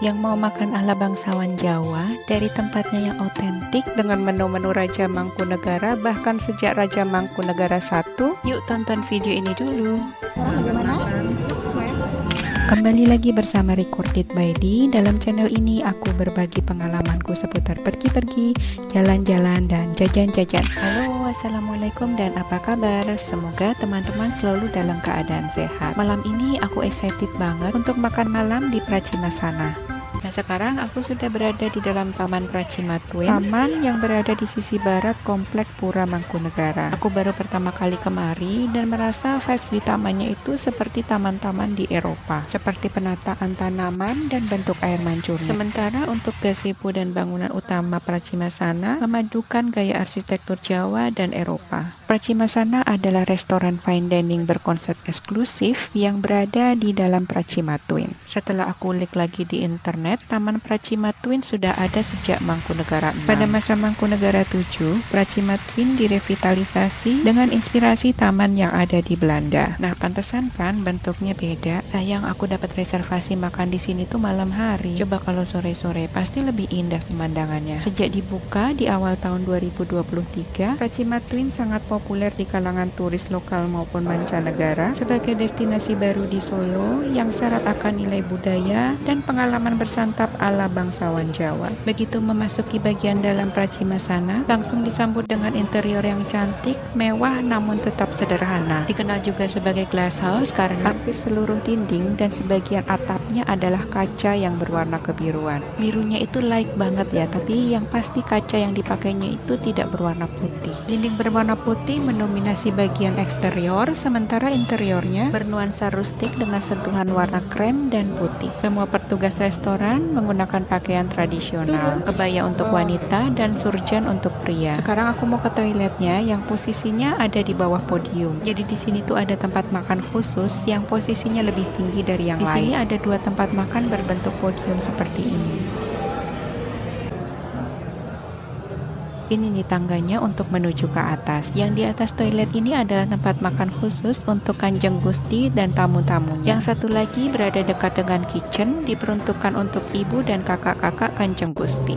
yang mau makan ala bangsawan Jawa dari tempatnya yang otentik dengan menu-menu Raja Mangkunegara bahkan sejak Raja Mangkunegara I. Yuk tonton video ini dulu. Kembali lagi bersama Recorded by D. Dalam channel ini aku berbagi pengalamanku seputar pergi-pergi, jalan-jalan, dan jajan-jajan. Halo, assalamualaikum dan apa kabar? Semoga teman-teman selalu dalam keadaan sehat. Malam ini aku excited banget untuk makan malam di Pracimasana. Nah, sekarang aku sudah berada di dalam Taman Pracima Twin, taman yang berada di sisi barat komplek Pura Mangkunegara. Aku baru pertama kali kemari dan merasa vibes di tamannya itu seperti taman-taman di Eropa, seperti penataan tanaman dan bentuk air mancur. Sementara untuk gazebo dan bangunan utama Pracimasana memadukan gaya arsitektur Jawa dan Eropa. Pracimasana adalah restoran fine dining berkonsep eksklusif yang berada di dalam Pracima Twin. Setelah aku ulik lagi di internet, Taman Pracima Twin sudah ada sejak Mangkunegara 6. Pada masa Mangkunegara 7, Pracima Twin direvitalisasi dengan inspirasi taman yang ada di Belanda. Nah, pantesan kan bentuknya beda. Sayang aku dapat reservasi makan di sini tuh malam hari. Coba kalau sore-sore pasti lebih indah pemandangannya. Sejak dibuka di awal tahun 2023, Pracima Twin sangat populer di kalangan turis lokal maupun mancanegara sebagai destinasi baru di Solo yang syarat akan nilai budaya dan pengalaman bersantap ala bangsawan Jawa. Begitu memasuki bagian dalam Pracimasana, langsung disambut dengan interior yang cantik, mewah namun tetap sederhana. Dikenal juga sebagai glass house karena hampir seluruh dinding dan sebagian atapnya adalah kaca yang berwarna kebiruan. Birunya itu light banget ya, tapi yang pasti kaca yang dipakainya itu tidak berwarna putih. Dinding berwarna putih mendominasi bagian eksterior, sementara interiornya bernuansa rustik dengan sentuhan warna krem dan putih. Semua petugas restoran menggunakan pakaian tradisional, kebaya untuk wanita dan surjan untuk pria. Sekarang aku mau ke toiletnya yang posisinya ada di bawah podium. Jadi di sini tuh ada tempat makan khusus yang posisinya lebih tinggi dari yang lain. Di sini ada 2 tempat makan berbentuk podium seperti ini. Ini nih tangganya untuk menuju ke atas. Yang di atas toilet ini adalah tempat makan khusus untuk Kanjeng Gusti dan tamu-tamunya. Yang satu lagi berada dekat dengan kitchen, diperuntukkan untuk ibu dan kakak-kakak Kanjeng Gusti.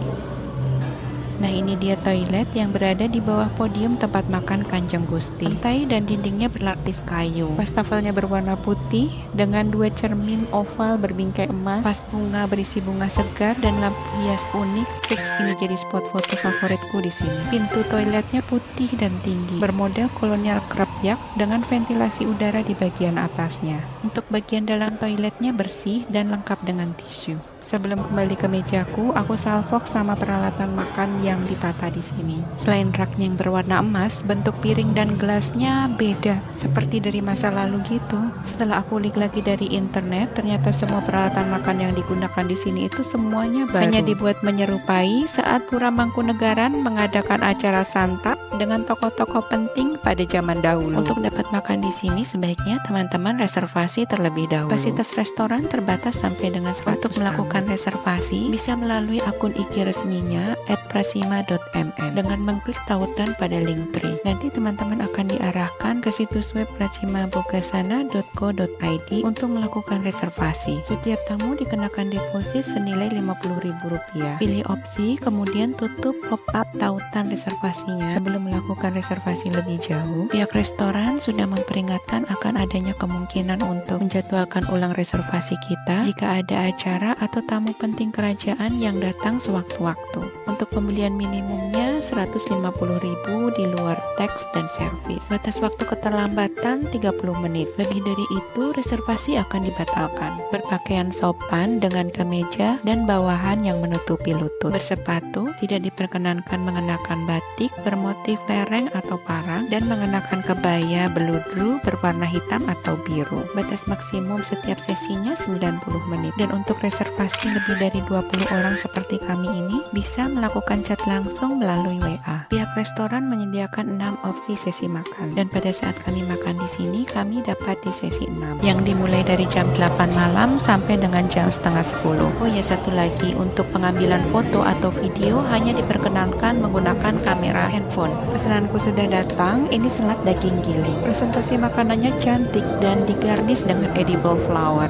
Nah, ini dia toilet yang berada di bawah podium tempat makan Kanjeng Gusti. Lantai dan dindingnya berlapis kayu. Wastafelnya berwarna putih dengan 2 cermin oval berbingkai emas, vas bunga berisi bunga segar dan lampu hias unik. Fix ini jadi spot foto favoritku di sini. Pintu toiletnya putih dan tinggi, bermodel kolonial krepyak dengan ventilasi udara di bagian atasnya. Untuk bagian dalam toiletnya bersih dan lengkap dengan tisu. Sebelum kembali ke mejaku, aku salvok sama peralatan makan yang ditata di sini. Selain raknya yang berwarna emas, bentuk piring dan gelasnya beda, seperti dari masa lalu gitu. Setelah aku ulik lagi dari internet, ternyata semua peralatan makan yang digunakan di sini itu semuanya baru. Hanya dibuat menyerupai saat Pura Mangkunegaran mengadakan acara santap dengan tokoh-tokoh penting pada zaman dahulu. Untuk dapat makan di sini, sebaiknya teman-teman reservasi terlebih dahulu. Kapasitas restoran terbatas sampai dengan 100 tamu. Melakukan reservasi bisa melalui akun IG resminya @pracima.mm dengan mengklik tautan pada link tree. Nanti teman-teman akan diarahkan ke situs web pracimabogasana.co.id untuk melakukan reservasi. Setiap tamu dikenakan deposit senilai Rp50.000. Pilih opsi, kemudian tutup pop-up tautan reservasinya. Sebelum melakukan reservasi lebih jauh, pihak restoran sudah memperingatkan akan adanya kemungkinan untuk menjadwalkan ulang reservasi kita jika ada acara atau tamu penting kerajaan yang datang sewaktu-waktu. Untuk pembelian minimumnya Rp150.000 di luar teks dan servis. Batas waktu keterlambatan 30 menit. Lebih dari itu, reservasi akan dibatalkan. Berpakaian sopan dengan kemeja dan bawahan yang menutupi lutut. Bersepatu, tidak diperkenankan mengenakan batik bermotif lereng atau parang dan mengenakan kebaya beludru berwarna hitam atau biru. Batas maksimum setiap sesinya 90 menit. Dan untuk reservasi lebih dari 20 orang seperti kami ini bisa melakukan chat langsung melalui WA. Pihak restoran menyediakan 6 opsi sesi makan dan pada saat kami makan di sini kami dapat di sesi 6 yang dimulai dari jam 8 malam sampai dengan jam setengah 10. Oh ya, satu lagi, untuk pengambilan foto atau video hanya diperkenankan menggunakan kamera handphone. Pesananku sudah datang, ini selat daging giling. Presentasi makanannya cantik dan digarnish dengan edible flower.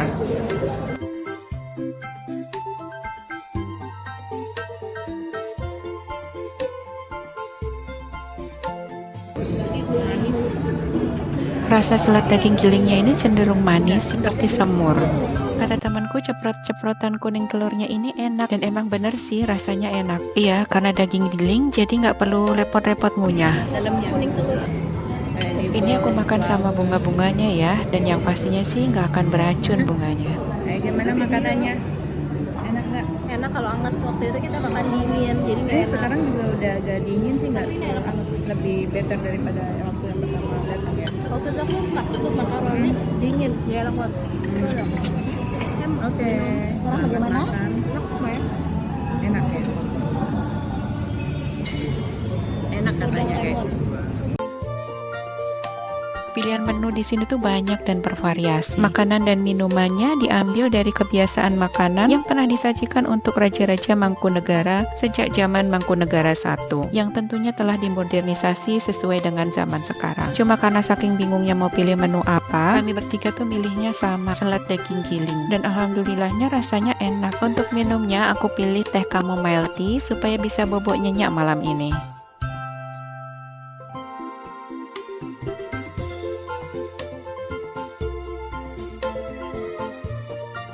Rasa selat daging gilingnya ini cenderung manis seperti semur. Kata temanku, ceprot-ceprotan kuning telurnya ini enak, dan emang bener sih rasanya enak. Iya, karena daging giling jadi nggak perlu repot-repot ngunyah. Dalamnya kuning telur. Ini aku makan sama bunga-bunganya ya, dan yang pastinya sih nggak akan beracun bunganya. Gimana makanannya? Enak nggak? Enak kalau anget. Waktu itu kita makan dingin, jadi nggak enak. Sekarang juga udah agak dingin sih, nggak lebih better daripada waktu yang pertama datang ya. Waktu itu aku maksud makaroni dingin, ya enak banget. Oke. Sekarang bagaimana? Makan. Enak lumayan. Enak ya. Enak katanya guys. Pilihan menu di sini tuh banyak dan bervariasi. Makanan dan minumannya diambil dari kebiasaan makanan yang pernah disajikan untuk raja-raja Mangkunegara sejak zaman Mangkunegara I, yang tentunya telah dimodernisasi sesuai dengan zaman sekarang. Cuma karena saking bingungnya mau pilih menu apa, kami bertiga tuh milihnya sama, selat daging giling. Dan alhamdulillahnya rasanya enak. Untuk minumnya aku pilih teh chamomile tea supaya bisa bobok nyenyak malam ini.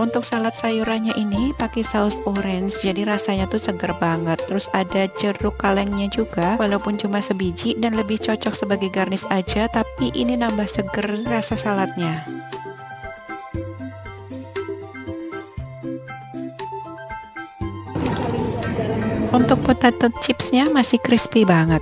Untuk salad sayurannya ini pakai saus orange, jadi rasanya tuh seger banget. Terus ada jeruk kalengnya juga, walaupun cuma sebiji dan lebih cocok sebagai garnish aja, tapi ini nambah seger rasa saladnya. Untuk potato chipsnya masih crispy banget.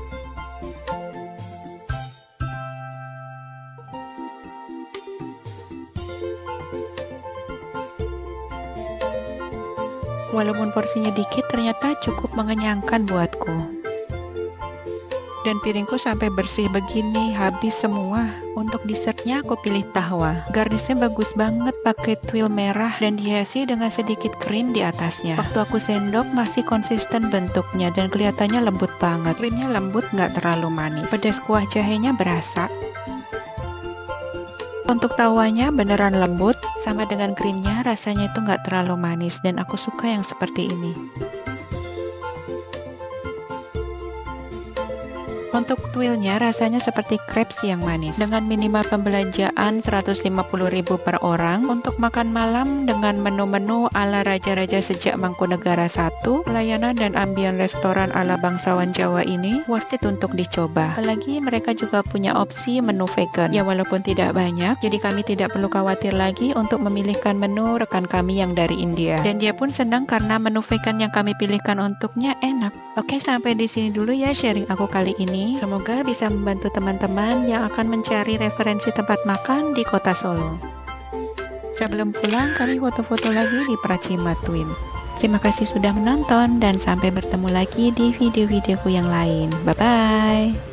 Walaupun porsinya dikit, ternyata cukup mengenyangkan buatku. Dan piringku sampai bersih begini, habis semua. Untuk dessertnya aku pilih tahwa. Garnisnya bagus banget, pakai tuil merah dan dihiasi dengan sedikit krim di atasnya. Waktu aku sendok masih konsisten bentuknya dan kelihatannya lembut banget. Krimnya lembut, nggak terlalu manis. Pedas kuah jahenya berasa. Untuk tawanya beneran lembut, sama dengan krimnya rasanya itu nggak terlalu manis, dan aku suka yang seperti ini. Untuk tuilnya rasanya seperti crepes yang manis. Dengan minimal pembelanjaan 150.000 per orang, untuk makan malam dengan menu-menu ala raja-raja sejak Mangkunegara I, pelayanan dan ambience restoran ala bangsawan Jawa ini worth it untuk dicoba. Apalagi mereka juga punya opsi menu vegan, ya walaupun tidak banyak, jadi kami tidak perlu khawatir lagi untuk memilihkan menu rekan kami yang dari India. Dan dia pun senang karena menu vegan yang kami pilihkan untuknya enak. Oke, sampai di sini dulu ya sharing aku kali ini. Semoga bisa membantu teman-teman yang akan mencari referensi tempat makan di kota Solo. Sebelum pulang, kami foto-foto lagi di Pracima Twin. Terima kasih sudah menonton dan sampai bertemu lagi di video-videoku yang lain. Bye-bye.